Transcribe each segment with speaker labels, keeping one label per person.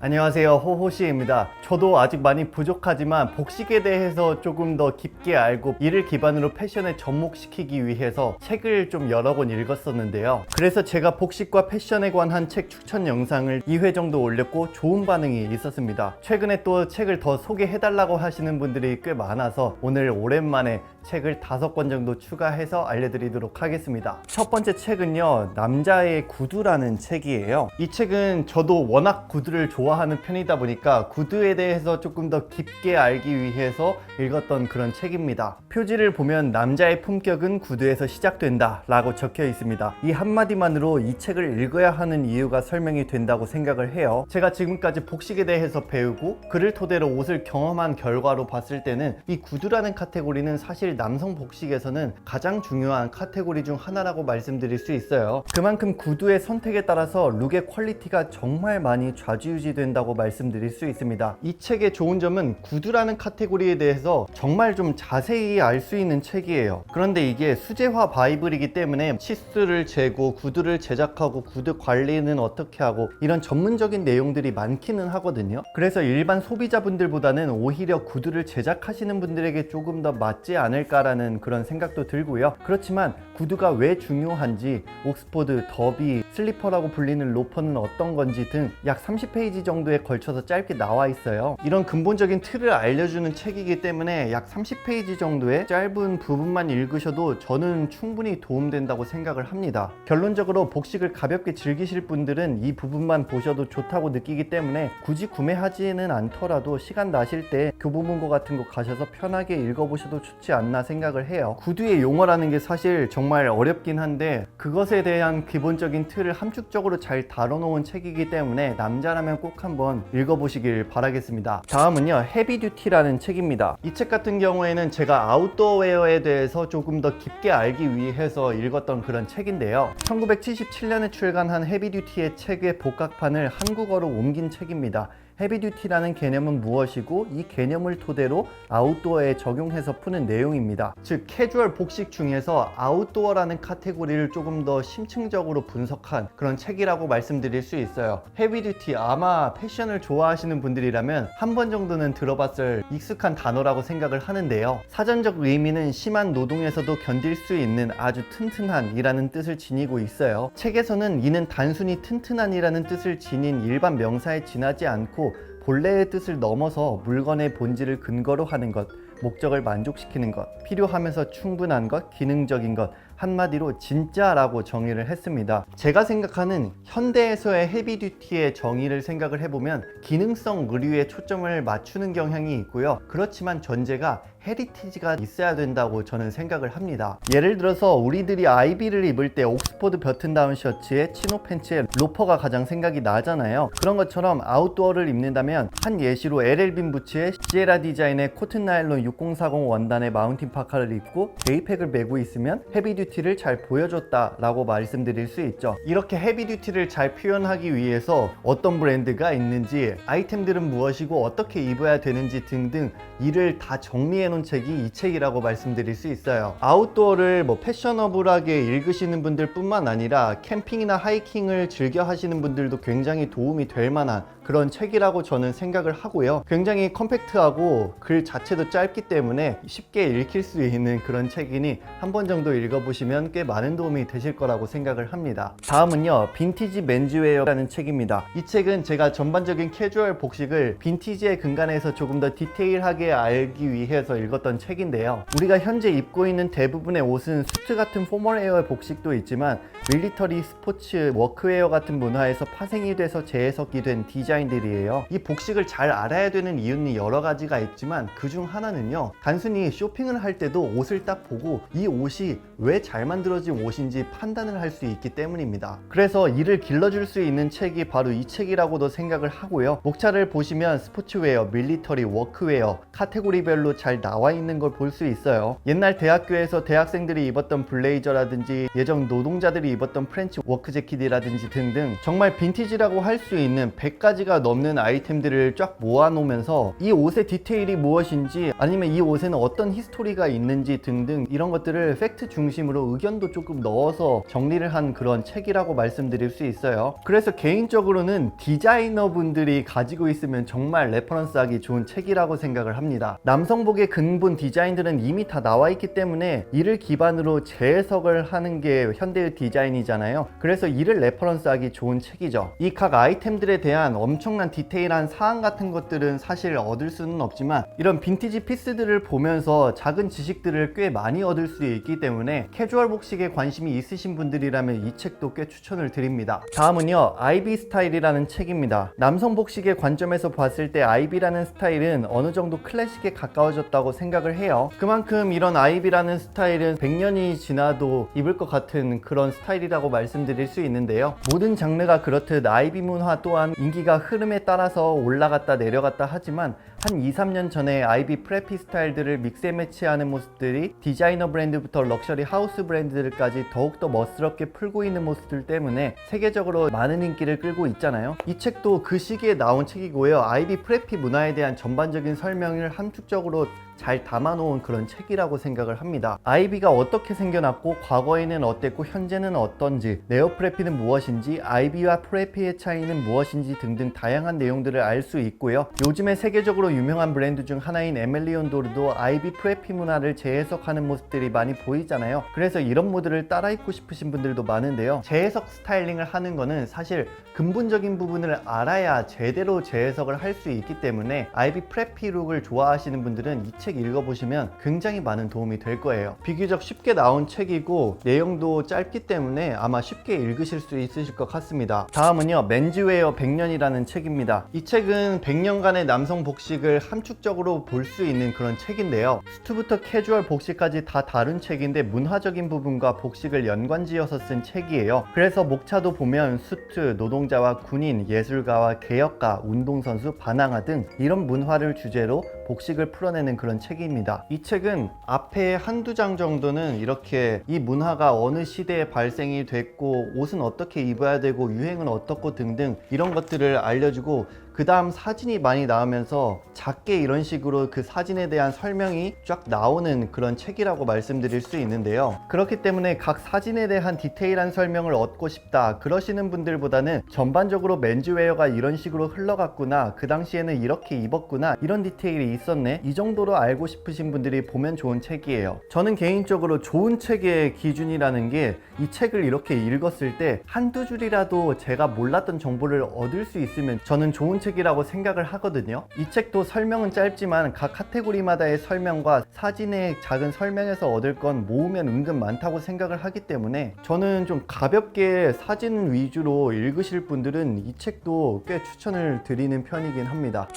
Speaker 1: 안녕하세요, 호호씨입니다. 저도 아직 많이 부족하지만 복식에 대해서 조금 더 깊게 알고 이를 기반으로 패션에 접목시키기 위해서 책을 좀 여러 권 읽었었는데요. 그래서 제가 복식과 패션에 관한 책 추천 영상을 2회 정도 올렸고 좋은 반응이 있었습니다. 최근에 또 책을 더 소개해달라고 하시는 분들이 꽤 많아서 오늘 오랜만에 책을 5권 정도 추가해서 알려드리도록 하겠습니다. 첫 번째 책은요, 남자의 구두라는 책이에요. 이 책은 저도 워낙 구두를 좋아하는 편이다 보니까 구두에 대해서 조금 더 깊게 알기 위해서 읽었던 그런 책입니다. 표지를 보면 남자의 품격은 구두에서 시작된다 라고 적혀 있습니다. 이 한마디만으로 이 책을 읽어야 하는 이유가 설명이 된다고 생각을 해요. 제가 지금까지 복식에 대해서 배우고 그를 토대로 옷을 경험한 결과로 봤을 때는 이 구두라는 카테고리는 사실 남성 복식에서는 가장 중요한 카테고리 중 하나라고 말씀드릴 수 있어요. 그만큼 구두의 선택에 따라서 룩의 퀄리티가 정말 많이 좌지우지 된다고 말씀드릴 수 있습니다. 이 책의 좋은 점은 구두라는 카테고리에 대해서 정말 좀 자세히 알 수 있는 책이에요. 그런데 이게 수제화 바이블이기 때문에 치수를 재고 구두를 제작하고 구두 관리는 어떻게 하고 이런 전문적인 내용들이 많기는 하거든요. 그래서 일반 소비자분들보다는 오히려 구두를 제작하시는 분들에게 조금 더 맞지 않을까라는 그런 생각도 들고요. 그렇지만 구두가 왜 중요한지, 옥스포드, 더비, 슬리퍼라고 불리는 로퍼는 어떤 건지 등 약 30페이지 정도에 걸쳐서 짧게 나와 있어요. 이런 근본적인 틀을 알려주는 책이기 때문에 약 30페이지 정도의 짧은 부분만 읽으셔도 저는 충분히 도움된다고 생각을 합니다. 결론적으로 복식을 가볍게 즐기실 분들은 이 부분만 보셔도 좋다고 느끼기 때문에 굳이 구매하지는 않더라도 시간 나실 때 교보문고 같은 거 가셔서 편하게 읽어보셔도 좋지 않나 생각을 해요. 구두의 용어라는 게 사실 정말 어렵긴 한데 그것에 대한 기본적인 틀을 함축적으로 잘 다뤄놓은 책이기 때문에 남자라면 꼭 한번 읽어보시길 바라겠습니다. 다음은요, 헤비듀티라는 책입니다. 이 책 같은 경우에는 제가 아웃도어웨어에 대해서 조금 더 깊게 알기 위해서 읽었던 그런 책인데요. 1977년에 출간한 헤비듀티의 책의 복각판을 한국어로 옮긴 책입니다. 헤비듀티라는 개념은 무엇이고 이 개념을 토대로 아웃도어에 적용해서 푸는 내용입니다. 즉 캐주얼 복식 중에서 아웃도어라는 카테고리를 조금 더 심층적으로 분석한 그런 책이라고 말씀드릴 수 있어요. 헤비듀티, 아마 패션을 좋아하시는 분들이라면 한 번 정도는 들어봤을 익숙한 단어라고 생각을 하는데요. 사전적 의미는 심한 노동에서도 견딜 수 있는 아주 튼튼한 이라는 뜻을 지니고 있어요. 책에서는 이는 단순히 튼튼한 이라는 뜻을 지닌 일반 명사에 지나지 않고 본래의 뜻을 넘어서 물건의 본질을 근거로 하는 것, 목적을 만족시키는 것, 필요하면서 충분한 것, 기능적인 것, 한마디로 진짜라고 정의를 했습니다. 제가 생각하는 현대에서의 헤비듀티의 정의를 생각을 해보면 기능성 의류에 초점을 맞추는 경향이 있고요. 그렇지만 전제가 헤리티지가 있어야 된다고 저는 생각을 합니다. 예를 들어서 우리들이 아이비를 입을 때 옥스포드 버튼다운 셔츠에 치노 팬츠에 로퍼가 가장 생각이 나잖아요. 그런 것처럼 아웃도어를 입는다면 한 예시로 LL빈 부츠에 시에라 디자인의 코튼 나일론 6040 원단의 마운틴 파카를 입고 데이팩을 메고 있으면 헤비듀티를 잘 보여줬다 라고 말씀드릴 수 있죠. 이렇게 헤비듀티를 잘 표현하기 위해서 어떤 브랜드가 있는지, 아이템들은 무엇이고 어떻게 입어야 되는지 등등 이를 다 정리해 놓은 책이 이 책이라고 말씀드릴 수 있어요. 아웃도어를 패셔너블하게 읽으시는 분들 뿐만 아니라 캠핑이나 하이킹을 즐겨 하시는 분들도 굉장히 도움이 될 만한 그런 책이라고 저는 생각을 하고요. 굉장히 컴팩트하고 글 자체도 짧기 때문에 쉽게 읽힐 수 있는 그런 책이니 한 번 정도 읽어보시면 꽤 많은 도움이 되실 거라고 생각을 합니다. 다음은요, 빈티지 맨즈웨어라는 책입니다. 이 책은 제가 전반적인 캐주얼 복식을 빈티지의 근간에서 조금 더 디테일하게 알기 위해서 읽었던 책인데요. 우리가 현재 입고 있는 대부분의 옷은 수트 같은 포멀웨어의 복식도 있지만 밀리터리, 스포츠, 워크웨어 같은 문화에서 파생이 돼서 재해석이 된 디자인들이에요. 이 복식을 잘 알아야 되는 이유는 여러 가지가 있지만 그중 하나는요, 단순히 쇼핑을 할 때도 옷을 딱 보고 이 옷이 왜 잘 만들어진 옷인지 판단을 할 수 있기 때문입니다. 그래서 이를 길러줄 수 있는 책이 바로 이 책이라고도 생각을 하고요. 목차를 보시면 스포츠웨어, 밀리터리, 워크웨어 카테고리별로 잘 나와 있는 걸 볼 수 있어요. 옛날 대학교에서 대학생들이 입었던 블레이저라든지 예전 노동자들이 입었던 프렌치 워크 재킷이라든지 등등 정말 빈티지라고 할 수 있는 100가지 100가지가 넘는 아이템들을 쫙 모아놓으면서 이 옷의 디테일이 무엇인지, 아니면 이 옷에는 어떤 히스토리가 있는지 등등 이런 것들을 팩트 중심으로 의견도 조금 넣어서 정리를 한 그런 책이라고 말씀드릴 수 있어요. 그래서 개인적으로는 디자이너분들이 가지고 있으면 정말 레퍼런스 하기 좋은 책이라고 생각을 합니다. 남성복의 근본 디자인들은 이미 다 나와 있기 때문에 이를 기반으로 재해석을 하는 게 현대의 디자인이잖아요. 그래서 이를 레퍼런스 하기 좋은 책이죠. 이 각 아이템들에 대한 엄청난 디테일한 사항 같은 것들은 사실 얻을 수는 없지만, 이런 빈티지 피스들을 보면서 작은 지식들을 꽤 많이 얻을 수 있기 때문에 캐주얼 복식에 관심이 있으신 분들이라면 이 책도 꽤 추천을 드립니다. 다음은요, 아이비 스타일이라는 책입니다. 남성 복식의 관점에서 봤을 때 아이비라는 스타일은 어느 정도 클래식에 가까워졌다고 생각을 해요. 그만큼 이런 아이비라는 스타일은 100년이 지나도 입을 것 같은 그런 스타일이라고 말씀드릴 수 있는데요. 모든 장르가 그렇듯 아이비 문화 또한 인기가 흐름에 따라서 올라갔다 내려갔다 하지만, 한 2-3년 전에 아이비 프레피 스타일들을 믹스앤매치하는 모습들이 디자이너 브랜드부터 럭셔리 하우스 브랜드들까지 더욱더 멋스럽게 풀고 있는 모습들 때문에 세계적으로 많은 인기를 끌고 있잖아요. 이 책도 그 시기에 나온 책이고요. 아이비 프레피 문화에 대한 전반적인 설명을 함축적으로 잘 담아놓은 그런 책이라고 생각을 합니다. 아이비가 어떻게 생겨났고, 과거에는 어땠고, 현재는 어떤지, 네오 프레피는 무엇인지, 아이비와 프레피의 차이는 무엇인지 등등 다양한 내용들을 알 수 있고요. 요즘에 세계적으로 유명한 브랜드 중 하나인 에멜리온 도르도 아이비 프레피 문화를 재해석하는 모습들이 많이 보이잖아요. 그래서 이런 모델을 따라 입고 싶으신 분들도 많은데요. 재해석 스타일링을 하는 거는 사실 근본적인 부분을 알아야 제대로 재해석을 할 수 있기 때문에, 아이비 프레피 룩을 좋아하시는 분들은 이 책 읽어보시면 굉장히 많은 도움이 될 거예요. 비교적 쉽게 나온 책이고 내용도 짧기 때문에 아마 쉽게 읽으실 수 있으실 것 같습니다. 다음은요, 맨즈웨어 100년이라는 책입니다. 이 책은 100년간의 남성 복식을 함축적으로 볼 수 있는 그런 책인데요. 수트부터 캐주얼 복식까지 다 다룬 책인데, 문화적인 부분과 복식을 연관지어서 쓴 책이에요. 그래서 목차도 보면 수트, 노동자와 군인, 예술가와 개혁가, 운동선수, 반항아 등 이런 문화를 주제로 복식을 풀어내는 그런 책입니다. 이 책은 앞에 한두 장 정도는 이렇게 이 문화가 어느 시대에 발생이 됐고, 옷은 어떻게 입어야 되고, 유행은 어떻고 등등 이런 것들을 알려주고, 그 다음 사진이 많이 나오면서 작게 이런 식으로 그 사진에 대한 설명이 쫙 나오는 그런 책이라고 말씀드릴 수 있는데요. 그렇기 때문에 각 사진에 대한 디테일한 설명을 얻고 싶다 그러시는 분들보다는 전반적으로 맨즈웨어가 이런 식으로 흘러갔구나, 그 당시에는 이렇게 입었구나, 이런 디테일이 있었네, 이 정도로 알고 싶으신 분들이 보면 좋은 책이에요. 저는 개인적으로 좋은 책의 기준이라는 게, 이 책을 이렇게 읽었을 때 한두 줄이라도 제가 몰랐던 정보를 얻을 수 있으면 저는 좋은 책이라고 생각을 하거든요. 이 책도 설명은 짧지만 각 카테고리마다의 설명과 사진의 작은 설명에서 얻을 건 모으면 은근 많다고 생각을 하기 때문에, 저는 좀 가볍게 사진 위주로 읽으실 분들은 이 책도 꽤 추천을 드리는 편이긴 합니다.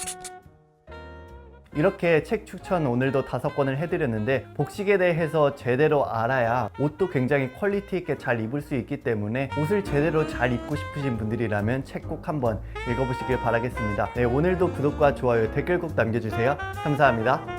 Speaker 1: 이렇게 책 추천 오늘도 5권을 해드렸는데, 복식에 대해서 제대로 알아야 옷도 굉장히 퀄리티 있게 잘 입을 수 있기 때문에, 옷을 제대로 잘 입고 싶으신 분들이라면 책 꼭 한번 읽어보시길 바라겠습니다. 네, 오늘도 구독과 좋아요, 댓글 꼭 남겨주세요. 감사합니다.